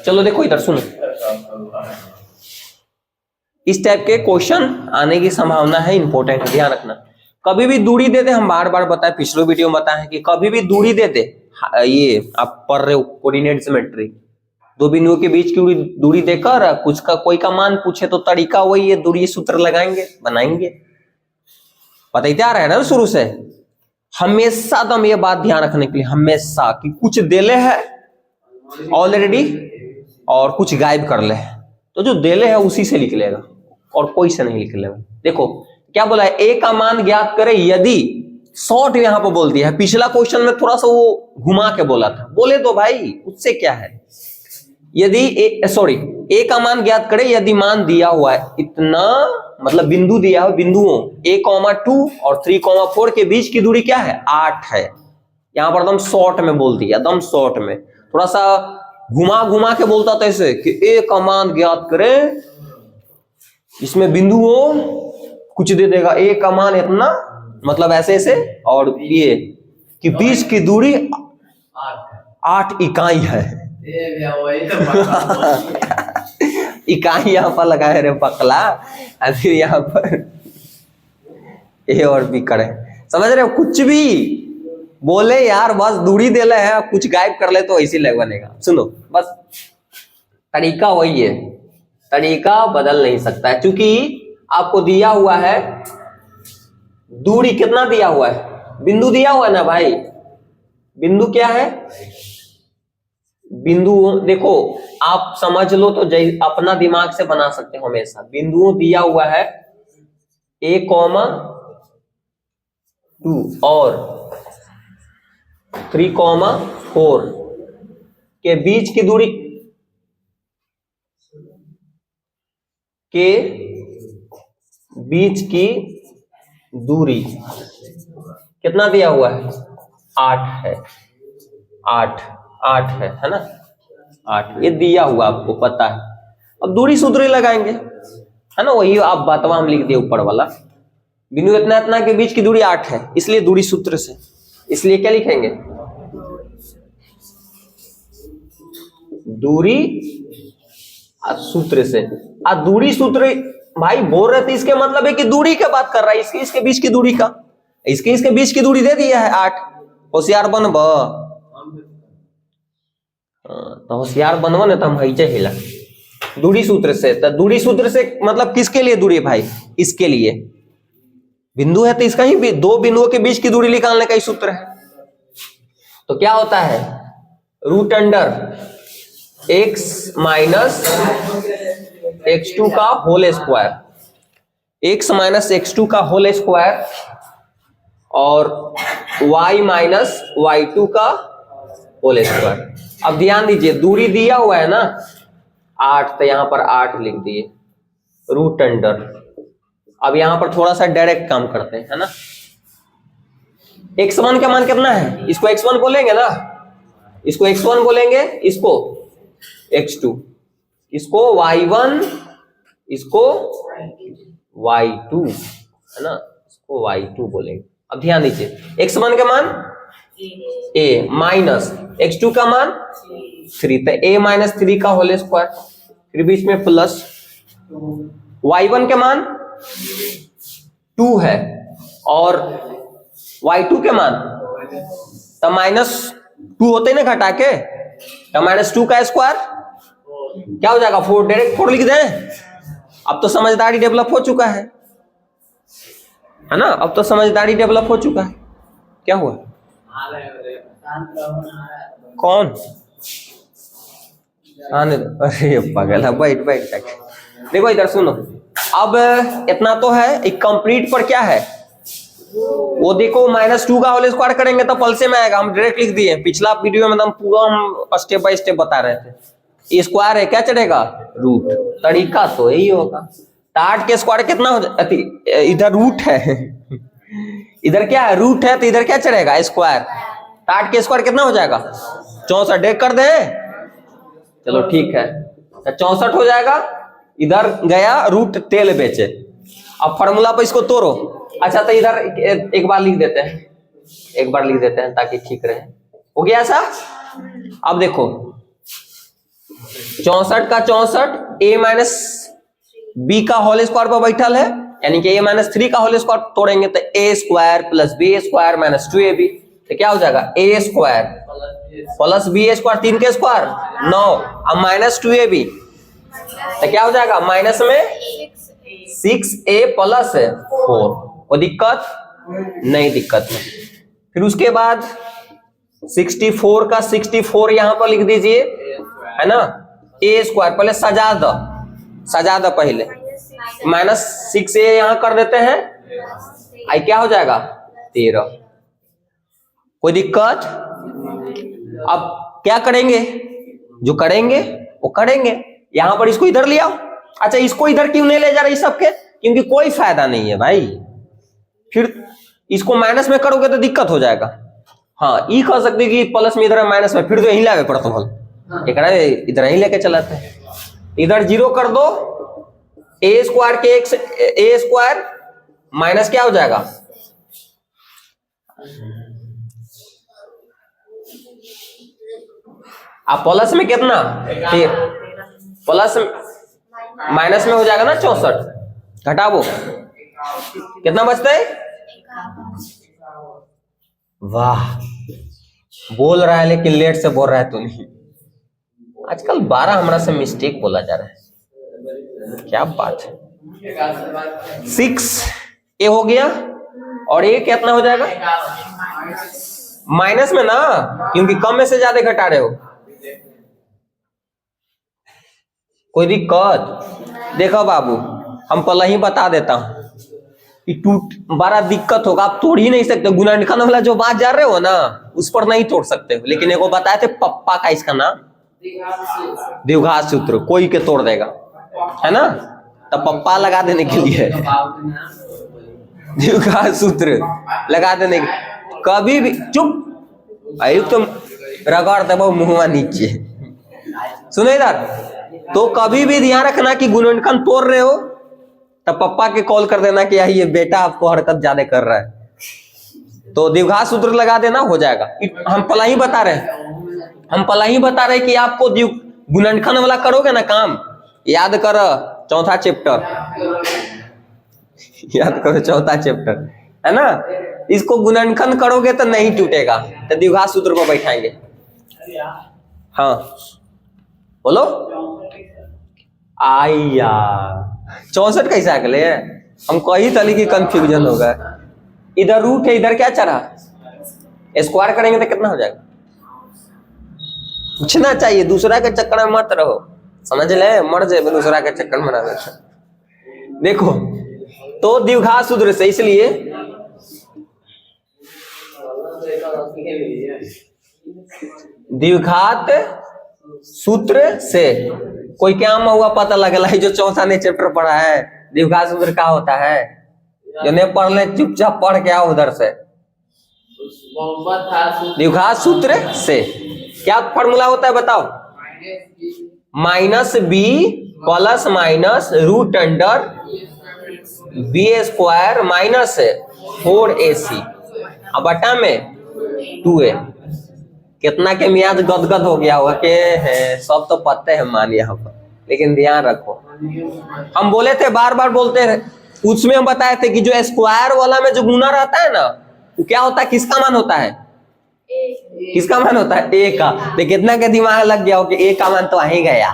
चलो देखो इधर सुनो, इस टाइप के क्वेश्चन आने की संभावना है, इंपॉर्टेंट ध्यान रखना। कभी भी दूरी दे दे, हम बार बार बताए, पिछले वीडियो में बताए कि कभी भी दूरी दे दे, ये आप पढ़ रहे हो कोऑर्डिनेट सिमेट्री, दो बिंदुओं के बीच की दूरी देकर कुछ का कोई का मान पूछे तो तरीका वही है, दूरी सूत्र लगाएंगे, बनाएंगे। पता ही आ रहा है ना शुरू से। हमेशा दम ये बात ध्यान रखने के लिए, हमेशा कि कुछ देले है ऑलरेडी और कुछ गायब कर ले, तो जो देले है उसी से लिख लेगा और कोई से नहीं लिख लेगा। देखो क्या बोला है, ए का मान ज्ञात करे यदि, शॉर्ट यहां पर बोल दिया है, पिछला क्वेश्चन में थोड़ा सा वो घुमा के बोला था, बोले तो भाई उससे क्या है। यदि ए का मान ज्ञात करे यदि मान दिया हुआ है इतना, मतलब बिंदु दिया है, बिंदुओं a,2 और 3,4 के बीच की दूरी क्या है, 8 है। यहां पर एकदम शॉर्ट में बोल दिया, एकदम शॉर्ट में, थोड़ा सा घुमा घुमा के बोलता था ऐसे कि ए का मान ज्ञात करे, इसमें बिंदुओं कुछ दे देगा, ए का मान इतना, मतलब ऐसे ऐसे, और ये कि बीच की दूरी 8 इकाई है। इकाई यहाँ पर लगाए रे पकला, फिर यहाँ पर ए और बी करे, समझ रहे हो। कुछ भी बोले यार, बस दूरी देले है, कुछ गायब कर ले तो ऐसे लग बनेगा। सुनो बस, तरीका वही है, तरीका बदल नहीं सकता है, क्योंकि आपको दिया हुआ है दूरी, कितना दिया हुआ है, बिंदु दिया हुआ है ना भाई। बिंदु क्या है, बिंदु देखो आप समझ लो तो अपना दिमाग से बना सकते हो हमेशा। बिंदुओं दिया हुआ है a,2 और 3,4 के बीच की दूरी, के बीच की दूरी कितना दिया हुआ है, 8 है, 8 है ना, 8 ये दिया हुआ आपको पता है। अब दूरी सूत्र लगाएंगे, है ना, वही आप बातवा हम लिख दिए ऊपर वाला, बिंदु इतना इतना के बीच की दूरी 8 है, इसलिए दूरी सूत्र से, इसलिए क्या लिखेंगे, दूरी सूत्र से। दूरी सूत्र भाई बोल रहे थे, इसके मतलब है कि दूरी की बात कर रहा है, इसके बीच की दूरी का, इसके बीच की दूरी दे दिया है 8। होशियार बनब, तो होशियार बनबो ना तो हम हईचे हिला दूरी सूत्र से। तो दूरी सूत्र से मतलब किसके लिए दूरी भाई, इसके लिए बिंदु है तो इसका ही दो बिंदुओं के बीच की दूरी निकालने का ही सूत्र है। तो क्या होता है, root under x minus x2 का whole square, x minus x2 का होल स्क्वायर और y माइनस y2 का होल स्क्वायर। अब ध्यान दीजिए, दूरी दिया हुआ है ना 8, तो यहां पर 8 लिख दिए रूट अंडर। अब यहां पर थोड़ा सा डायरेक्ट काम करते हैं, है ना। x1 का मान कितना है, इसको x1 बोलेंगे ना, इसको x1 बोलेंगे, इसको x2, इसको y1, इसको y2, है ना, इसको y2 बोलेंगे। अब ध्यान दीजिए, x1 का मान a माइनस x2 का मान 3, तो a माइनस 3 का होल स्क्वायर, फिर बीच में प्लस, y1 के मान 2 है और y2 के मान तो माइनस 2 होते ही ना घटा के, तो माइनस 2 का स्क्वायर क्या हो जाएगा 4, डायरेक्ट 4 लिख दें। अब तो समझदारी डेवलप हो चुका है ना, अब तो समझदारी डेवलप हो चुका है। क्या हुआ, कौन आने दो, अरे पागल है, बैठ तक। देखो इधर सुनो, अब इतना तो है, एक कंप्लीट पर क्या है वो देखो, -2 का होल स्क्वायर करेंगे तो पल से में आएगा, हम डायरेक्ट लिख दिए। पिछला वीडियो में हम पूरा हम स्टेप बाय स्टेप बता रहे थे, ये स्क्वायर है क्या चढ़ेगा, रूट, तरीका तो यही होगा। 8 के स्क्वायर कितना हो जाए, इधर रूट है इधर क्या है, रूट है, तो इधर क्या चढ़ेगा, स्क्वायर। 8 के स्क्वायर कितना हो जाएगा 64, डेक कर दे, चलो ठीक है, 64 हो जाएगा। इधर गया रूट तेल बेचे, अब फार्मूला पर इसको तोड़ो। अच्छा तो इधर एक बार लिख देते हैं, एक बार लिख देते हैं ताकि ठीक रहे। हो गया ऐसा। अब देखो 64 का 64 a माइनस बी का होल स्क्वायर पर बैठल है, यानी कि a माइनस 3 का होल स्क्वायर तोड़ेंगे तो a square plus B square minus 2ab, तो क्या हो जाएगा a square plus B square 3 के स्क्वायर 9, अब माइनस 2ab तो क्या हो जाएगा माइनस में 6a प्लस 4। कोई दिक्कत नहीं, दिक्कत है। फिर उसके बाद 64 का 64 यहां पर लिख दीजिए, है ना, a स्क्वायर पहले सजा दो पहले, माइनस 6a यहां कर देते हैं, आई क्या हो जाएगा 13। कोई दिक्कत? अब क्या करेंगे, जो करेंगे वो करेंगे, यहां पर इसको इधर ले आओ। अच्छा, इसको इधर क्यों नहीं ले जा रहे सबके, क्योंकि कोई फायदा नहीं है भाई, फिर इसको माइनस में करोगे तो दिक्कत हो जाएगा। हाँ, ई कह सकते कि प्लस में इधर माइनस में, फिर तो यहीं लावे पड़ता है, इधर ही लेके चलाते हैं। इधर 0 कर दो, a स्क्वायर के a स्क्वायर माइनस क्या हो जाएगा, आप प्लस में कितना, फिर प्लस माइनस में हो जाएगा ना 64, घटाओ कितना बचता है, वाह बोल रहा है लेकिन लेट से बोल रहा है तो नहीं। आजकल 12 हमरा से मिस्टेक बोला जा रहा है, क्या बात है। 6a हो गया और a कितना हो जाएगा माइनस में ना, क्योंकि कम में से ज्यादा घटा रहे हो। कोई दिक्कत? देखो बाबू, हम पहले ही बता देता हूं कि बड़ा दिक्कत होगा, आप तोड़ ही नहीं सकते। गुणनखंड वाला जो बात जा रहे हो ना, उस पर नहीं तोड़ सकते हो, लेकिन एगो बताए थे पप्पा का, इसका नाम द्विघात सूत्र, कोई के तोड़ देगा, है ना, तो पप्पा लगा देने के लिए द्विघात सूत्र लगा देने के, कभी भी चुप आयु तुम रगड़ दबो मुंहवा नीचे, सुनो इधर। तो कभी भी ध्यान रखना कि गुणनखंड तोड़ रहे हो तब पप्पा के कॉल कर देना कि ये बेटा आपको हरकत ज्यादा कर रहा है, तो द्विघात सूत्र लगा देना, हो जाएगा। हम पहला ही बता रहे कि आपको गुणनखंड वाला करोगे ना काम, याद करो चौथा चैप्टर, है ना, इसको गुणनखंड करोगे तो नहीं टूटेगा, तो द्विघात सूत्र को बैठाएंगे। हाँ बोलो, आइया 64 कैसे आ गए, हम कही तली की कंफ्यूजन होगा। इधर रूट है, इधर क्या चढ़ा, स्क्वायर करेंगे तो कितना हो जाएगा, पूछना चाहिए, दूसरा के चक्कर में मत रहो, समझ ले, मर जाए दूसरा के चक्कर में ना। देखो तो द्विघात सूत्र से, इसलिए द्विघात सूत्र से कोई क्या हुआ पता लगला है, जो चौथा ने चैप्टर पढ़ा है, द्विघात सूत्र क्या होता है, जो नहीं पढ़ ले चुपचाप पढ़ के आओ उधर से। द्विघात सूत्र से क्या फॉर्मूला होता है बताओ, minus B plus minus root under B square minus 4ac, अब बटा में 2a। कितना के मियाज गदगद हो गया होगा कि है, सब तो पते हैं मान यहाँ पर, लेकिन ध्यान रखो, हम बोले थे बार बार बोलते रहे, उसमें हम बताए थे कि जो स्क्वायर वाला में जो गुना रहता है ना, वो क्या होता है, किसका मान होता है, किसका मान होता है, ए का। तो कितना के दिमाग लग गया हो कि ए का मान तो आ ही गया,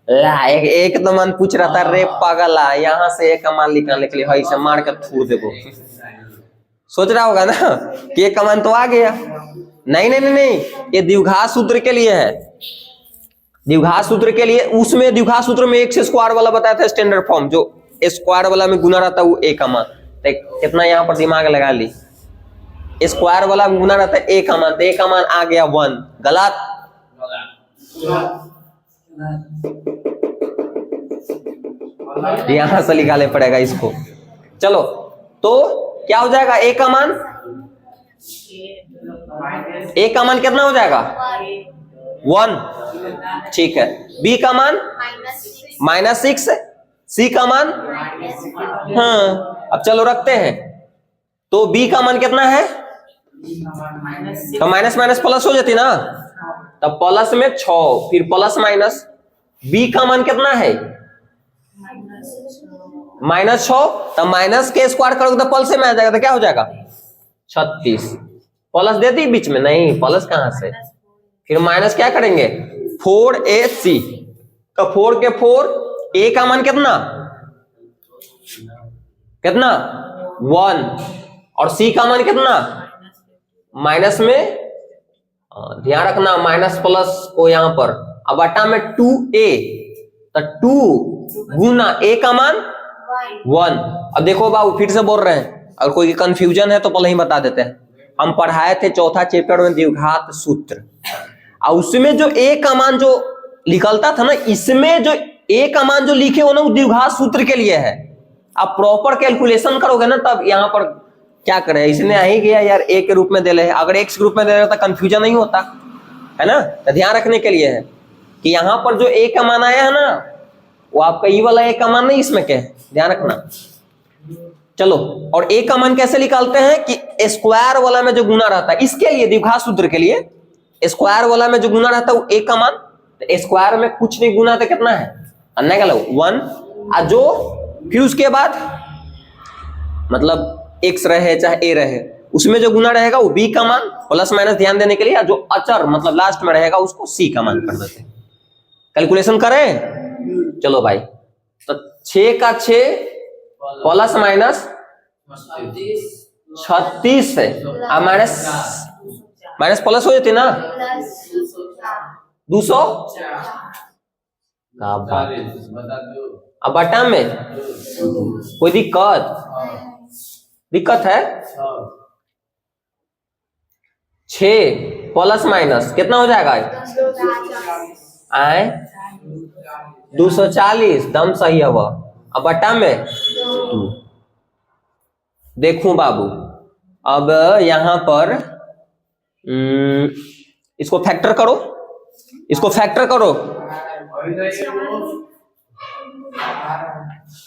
ला एक तो मान पूछ रहा था, रे पागला यहाँ से ए का मान निकालने के लिए हई से मार कर थूर देबो, सोच रहा होगा ना कि ए का मान तो आ गया। नहीं नहीं नहीं नहीं, ये द्विघात सूत्र के लिए है, द्विघात सूत्र के लिए। उसमें द्विघात सूत्र में एक से स्क्वायर वाला बताया था स्टैंडर्ड फॉर्म, जो स्क्वायर वाला में गुना रहता है वो ए का मान, तो कितना यहाँ पर दिमाग लगा ली, स्क्वायर वाला में गुना रहता है ए का मान, तो ए का मान आ गया 1, गलत। यहां से निकाले पड़ेगा इसको। चलो तो क्या हो जाएगा, ए का मान, ए का मान कितना हो जाएगा 1, ठीक है। बी का मान -6, सी का मान, हाँ अब चलो रखते हैं, तो बी का मान कितना है, तो माइनस माइनस प्लस हो जाती ना, तब प्लस में 6, फिर प्लस माइनस बी का मान कितना है -6, तब माइनस के स्क्वायर करोगे तो प्लस में आ जाएगा, तो क्या हो जाएगा 36। प्लस दे दी बीच में, नहीं प्लस कहां से, फिर माइनस क्या करेंगे 4ac, तो 4 के 4, a का मान कितना 1 और c का मान कितना माइनस में, ध्यान रखना माइनस प्लस को यहां पर, अब बटा में 2a, तो 2 गुना a का मान 1। अब देखो बाबू फिर से बोल रहे हैं, अगर कोई कंफ्यूजन है तो पहले ही बता देते हैं। हम पढ़ाए थे चौथा चैप्टर में द्विघात सूत्र, और उसमें जो a का मान जो निकलता था ना, इसमें जो a का मान जो लिखे हो ना, वो द्विघात सूत्र के लिए है। आप प्रॉपर कैलकुलेशन करोगे ना, तब यहाँ पर क्या करें, इसने ही गया यार a के रूप में दे रहे, अगर x के रूप में दे रहे तो कंफ्यूजन नहीं होता है ना। तो ध्यान रखने के लिए है कि यहाँ पर जो a का मान आया है ना, वो आपका ई वाला a का मान नहीं, इसमें क्या है ध्यान रखना। चलो, और a का मान कैसे निकालते हैं कि स्क्वायर वाला में जो गुना रहता है, इसके लिए द्विघात सूत्र के लिए स्क्वायर वाला में जो गुना रहता है वो a का मान, तो स्क्वायर में कुछ नहीं गुना तो कितना है अन्य का 1, जो फिर उसके बाद मतलब x रहे चाहे a रहे, उसमें जो गुना रहेगा वो b का मान प्लस माइनस ध्यान देने के लिए, जो अचर मतलब लास्ट में रहेगा उसको c का मान कर देते हैं। कैलकुलेशन करें, चलो भाई, तो 6 का 6 प्लस माइनस 36 है, अब माइनस प्लस हो जाती ना 200, अब बटा में कोई दिक्कत है, 6 प्लस माइनस कितना हो जाएगा 240, दम सही है वह, अब बटा में 2। देखूं बाबू, अब यहां पर इसको फैक्टर करो,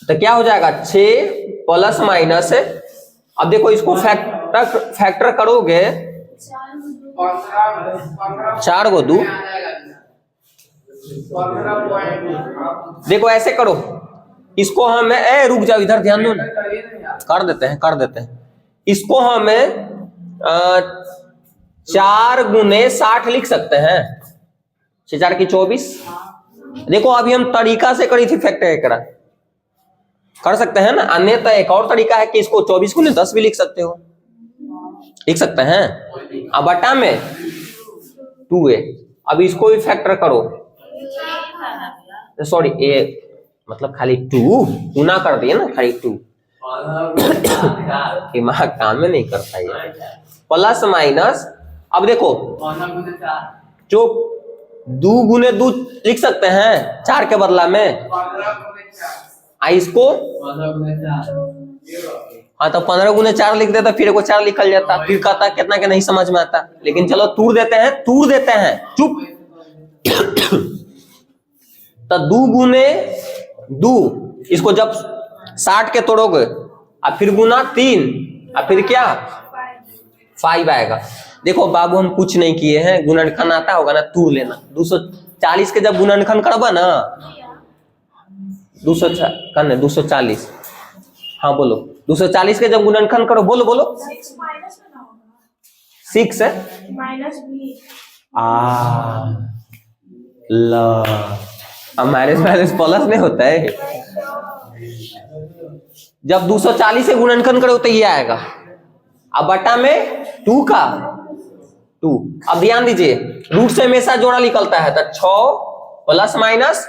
तो क्या हो जाएगा 6 प्लस माइनस, अब देखो इसको फैक्टर करोगे, 4 को 2, देखो ऐसे करो, इसको हमें रुक जाओ इधर ध्यान दो ना, कर देते हैं इसको हमें 4 गुने 60 लिख सकते हैं, 6 4 की 24। देखो अभी हम तरीका से करी थी फैक्टर, कर सकते हैं ना, अन्यथा एक और तरीका है कि इसको 24 गुने 10 भी लिख सकते हैं। अब बटा में 2a, अब इसको भी फैक्टर करो, सॉरी a मतलब खाली 2 गुना कर दिए ना, खाली 2 दिमाग काम में नहीं करता ये, प्लस माइनस, अब देखो जो 2 गुने 2 लिख सकते हैं 4 के बदला में, इसको हाँ तो 15 गुने 4 लिख देता, फिर को 4 लिखल जाता, फिर कहता कितना के नहीं समझ में आता, लेकिन चलो तूर देते हैं चुप। तो 2 गुने 2, इसको जब 60 के तोड़ोगे, अब फिर गुना 3, अब फिर क्या 5 आएगा। देखो बाबू हम कुछ नहीं किए हैं, गुणनखंड आता होगा ना, तूर लेना। 240 के जब गुणनखंड करबा ना, 240, हाँ बोलो, 240 के जब गुणनखंड करो, बोलो 6 है अब माइनस प्लस नहीं होता है, जब 240 से गुणनखंड करो तो ये आएगा, अब बटा में 2 का 2। अब ध्यान दीजिए, रूट से हमेशा जोड़ा निकलता है, तो 6 प्लस माइनस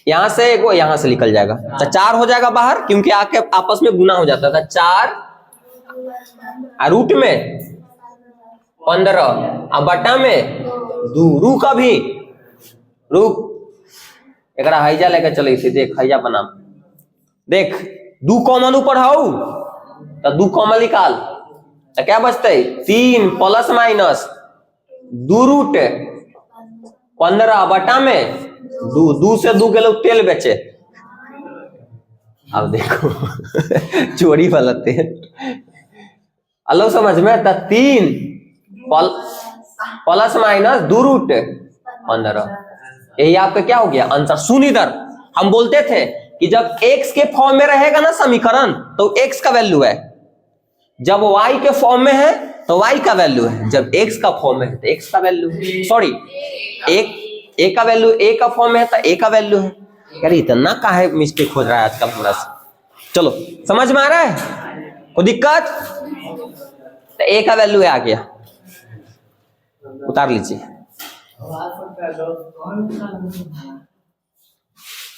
यहां से एक यहां से निकल जाएगा, तो 4 हो जाएगा बाहर, क्योंकि आके आपस में गुना हो जाता था। 4 रूट में 15, अब बटा में 2, रू का भी रुक एक हैजा लेकर चले थे, देख हैजा बना, देख 2 कॉमन ऊपर हाउ, तो 2 कॉमन निकाल, तो क्या बचता है 3 प्लस माइनस 2 रूट 15 बटा में 2 से 2 के लोग तेल बेचे। अब देखो चोरी वाला तेल अलग समझ में, तो 3 प्लस माइनस 2 रूट 15, यही आपका क्या हो गया आंसर। शून्य दर, हम बोलते थे कि जब x के फॉर्म में रहेगा ना समीकरण तो x का वैल्यू है, जब y के फॉर्म में है तो y का वैल्यू है, जब x का फॉर्म में है तो x का वैल्यू है, सॉरी a का वैल्यू a का फॉर्म में है तो a का वैल्यू है। यार इतना काहे मिस्टेक हो रहा है आजकल हमरा से। चलो समझ में आ रहा है, कोई दिक्कत? तो a का वैल्यू आ गया, उतार लीजिए।